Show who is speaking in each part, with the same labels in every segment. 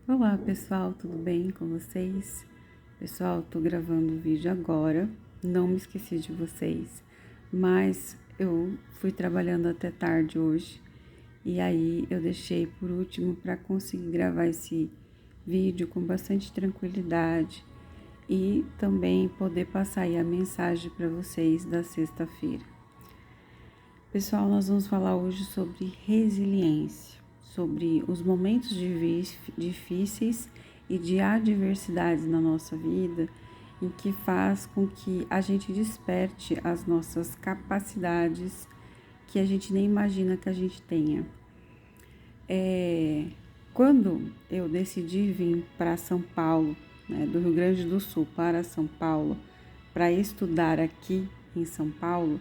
Speaker 1: Olá pessoal, tudo bem com vocês? Pessoal, tô gravando o vídeo agora, não me esqueci de vocês, mas eu fui trabalhando até tarde hoje e aí eu deixei por último para conseguir gravar esse vídeo com bastante tranquilidade e também poder passar aí a mensagem para vocês da sexta-feira. Pessoal, nós vamos falar hoje sobre resiliência, sobre os momentos difíceis e de adversidades na nossa vida, em que faz com que a gente desperte as nossas capacidades que a gente nem imagina que a gente tenha. Quando eu decidi vir para São Paulo, né, do Rio Grande do Sul para São Paulo, para estudar aqui em São Paulo,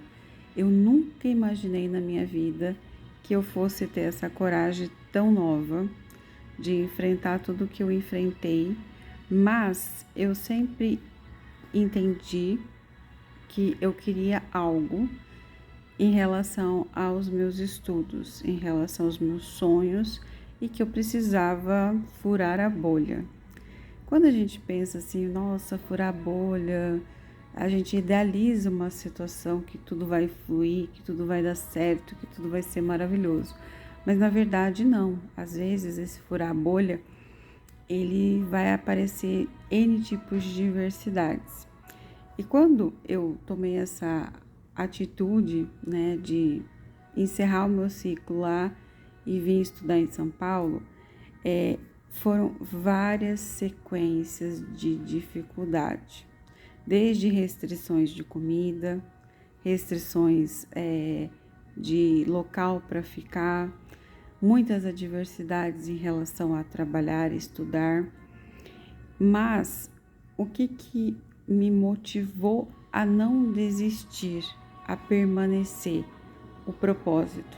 Speaker 1: eu nunca imaginei na minha vida que eu fosse ter essa coragem tão nova de enfrentar tudo que eu enfrentei, mas eu sempre entendi que eu queria algo em relação aos meus estudos, em relação aos meus sonhos e que eu precisava furar a bolha. Quando a gente pensa assim, nossa, furar a bolha, a gente idealiza uma situação que tudo vai fluir, que tudo vai dar certo, que tudo vai ser maravilhoso. Mas na verdade não. Às vezes esse furar a bolha, ele vai aparecer N tipos de diversidades. E quando eu tomei essa atitude, né, de encerrar o meu ciclo lá e vim estudar em São Paulo, foram várias sequências de dificuldade, desde restrições de comida, restrições de local para ficar, muitas adversidades em relação a trabalhar e estudar, mas o que me motivou a não desistir, a permanecer? O propósito.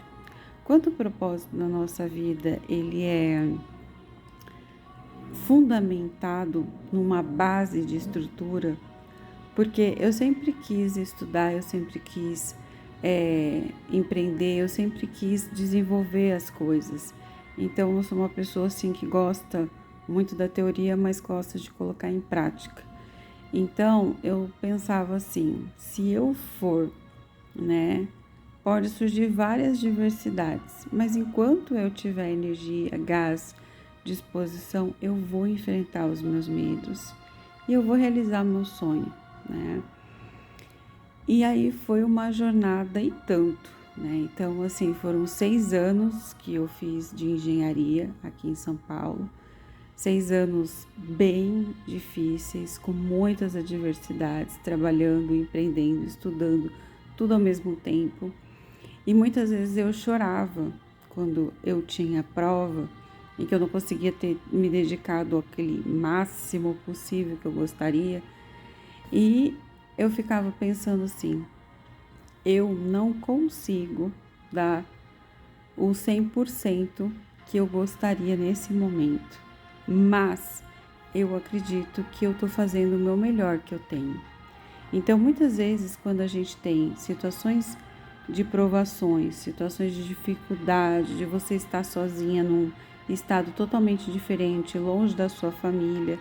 Speaker 1: Quando o propósito na nossa vida, ele é fundamentado numa base de estrutura, porque eu sempre quis estudar, eu sempre quis empreender, eu sempre quis desenvolver as coisas. Então, eu sou uma pessoa assim que gosta muito da teoria, mas gosta de colocar em prática. Então, eu pensava assim, se eu for, né, pode surgir várias diversidades, mas enquanto eu tiver energia, gás, disposição, eu vou enfrentar os meus medos e eu vou realizar meu sonho, né? E aí foi uma jornada e tanto, né? Então, assim, foram 6 anos que eu fiz de engenharia aqui em São Paulo, 6 anos bem difíceis, com muitas adversidades, trabalhando, empreendendo, estudando, tudo ao mesmo tempo. E muitas vezes eu chorava quando eu tinha prova em que eu não conseguia ter me dedicado àquele máximo possível que eu gostaria. E eu ficava pensando assim, eu não consigo dar o 100% que eu gostaria nesse momento, mas eu acredito que eu estou fazendo o meu melhor que eu tenho. Então, muitas vezes, quando a gente tem situações de provações, situações de dificuldade, de você estar sozinha num estado totalmente diferente, longe da sua família,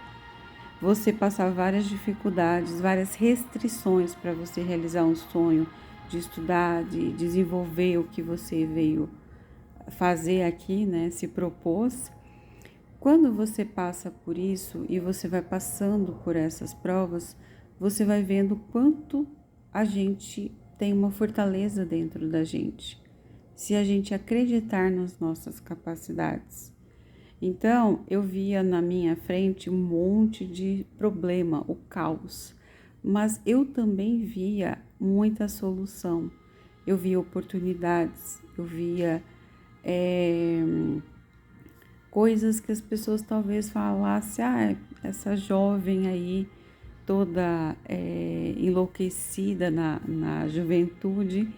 Speaker 1: você passar várias dificuldades, várias restrições para você realizar um sonho de estudar, de desenvolver o que você veio fazer aqui, né, se propôs. Quando você passa por isso e você vai passando por essas provas, você vai vendo quanto a gente tem uma fortaleza dentro da gente, se a gente acreditar nas nossas capacidades. Então, eu via na minha frente um monte de problema, o caos, mas eu também via muita solução, eu via oportunidades, eu via coisas que as pessoas talvez falassem, essa jovem aí toda enlouquecida na juventude,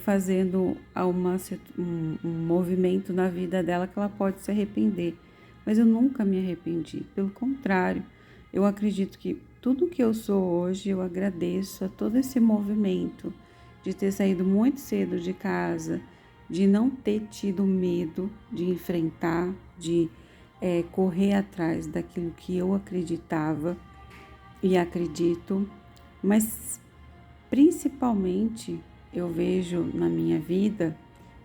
Speaker 1: fazendo um movimento na vida dela que ela pode se arrepender. Mas eu nunca me arrependi, pelo contrário, eu acredito que tudo que eu sou hoje, eu agradeço a todo esse movimento de ter saído muito cedo de casa, de não ter tido medo de enfrentar, de correr atrás daquilo que eu acreditava e acredito, mas principalmente eu vejo na minha vida,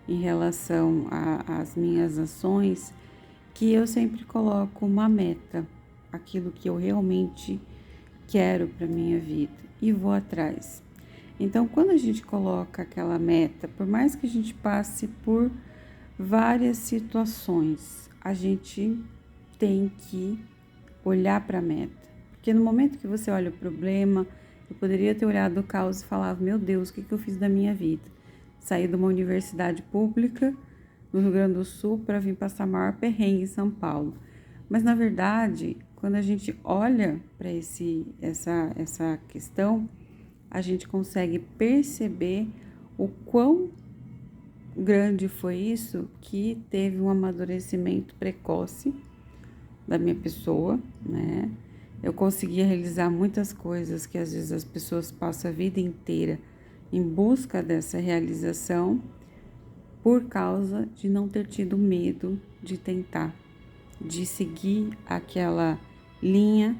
Speaker 1: em relação às minhas ações, que eu sempre coloco uma meta, aquilo que eu realmente quero para minha vida e vou atrás. Então, quando a gente coloca aquela meta, por mais que a gente passe por várias situações, a gente tem que olhar para a meta. Porque no momento que você olha o problema, eu poderia ter olhado o caos e falado, meu Deus, o que eu fiz da minha vida? Saí de uma universidade pública no Rio Grande do Sul para vir passar maior perrengue em São Paulo. Mas, na verdade, quando a gente olha para essa questão, a gente consegue perceber o quão grande foi isso, que teve um amadurecimento precoce da minha pessoa, né? Eu conseguia realizar muitas coisas que às vezes as pessoas passam a vida inteira em busca dessa realização por causa de não ter tido medo de tentar, de seguir aquela linha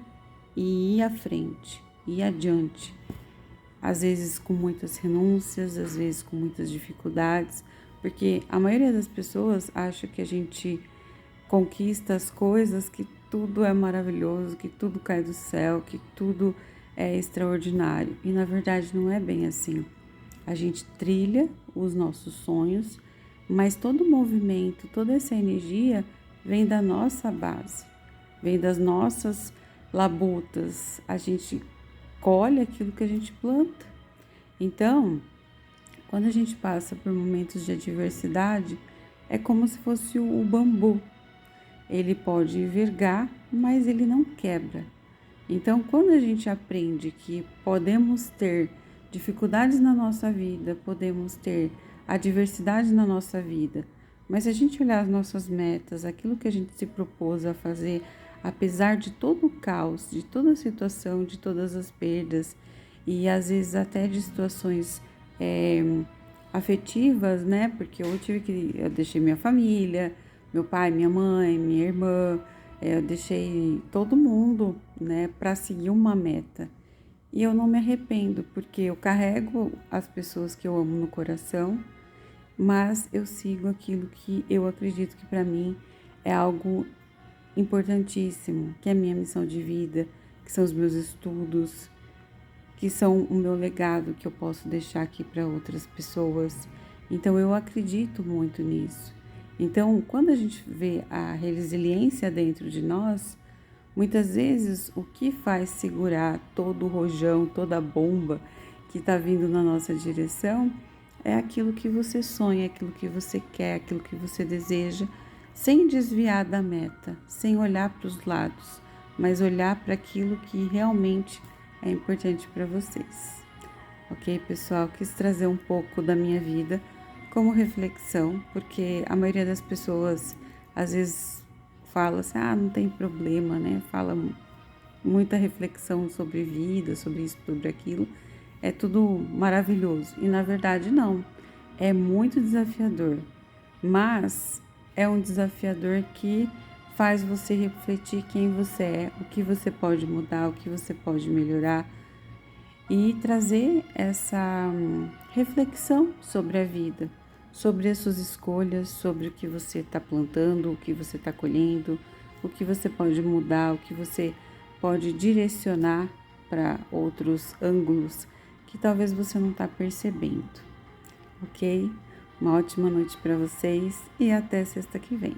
Speaker 1: e ir à frente, ir adiante. Às vezes com muitas renúncias, às vezes com muitas dificuldades, porque a maioria das pessoas acha que a gente conquista as coisas, que tudo é maravilhoso, que tudo cai do céu, que tudo é extraordinário. E na verdade não é bem assim. A gente trilha os nossos sonhos, mas todo o movimento, toda essa energia vem da nossa base, vem das nossas labutas. A gente colhe aquilo que a gente planta. Então, quando a gente passa por momentos de adversidade, é como se fosse o bambu. Ele pode envergar, mas ele não quebra. Então, quando a gente aprende que podemos ter dificuldades na nossa vida, podemos ter adversidade na nossa vida, mas se a gente olhar as nossas metas, aquilo que a gente se propôs a fazer, apesar de todo o caos, de toda a situação, de todas as perdas e às vezes até de situações afetivas, né? Porque eu deixei minha família, meu pai, minha mãe, minha irmã, eu deixei todo mundo, né, para seguir uma meta. E eu não me arrependo, porque eu carrego as pessoas que eu amo no coração, mas eu sigo aquilo que eu acredito que para mim é algo importantíssimo, que é a minha missão de vida, que são os meus estudos, que são o meu legado que eu posso deixar aqui para outras pessoas. Então eu acredito muito nisso. Então, quando a gente vê a resiliência dentro de nós, muitas vezes o que faz segurar todo o rojão, toda a bomba que está vindo na nossa direção é aquilo que você sonha, aquilo que você quer, aquilo que você deseja, sem desviar da meta, sem olhar para os lados, mas olhar para aquilo que realmente é importante para vocês. Ok, pessoal? Quis trazer um pouco da minha vida como reflexão, porque a maioria das pessoas às vezes fala assim, não tem problema, né? Fala muita reflexão sobre vida, sobre isso, sobre aquilo, é tudo maravilhoso. E na verdade não, é muito desafiador, mas é um desafiador que faz você refletir quem você é, o que você pode mudar, o que você pode melhorar e trazer essa reflexão sobre a vida, sobre as suas escolhas, sobre o que você está plantando, o que você está colhendo, o que você pode mudar, o que você pode direcionar para outros ângulos que talvez você não está percebendo, ok? Uma ótima noite para vocês e até sexta que vem.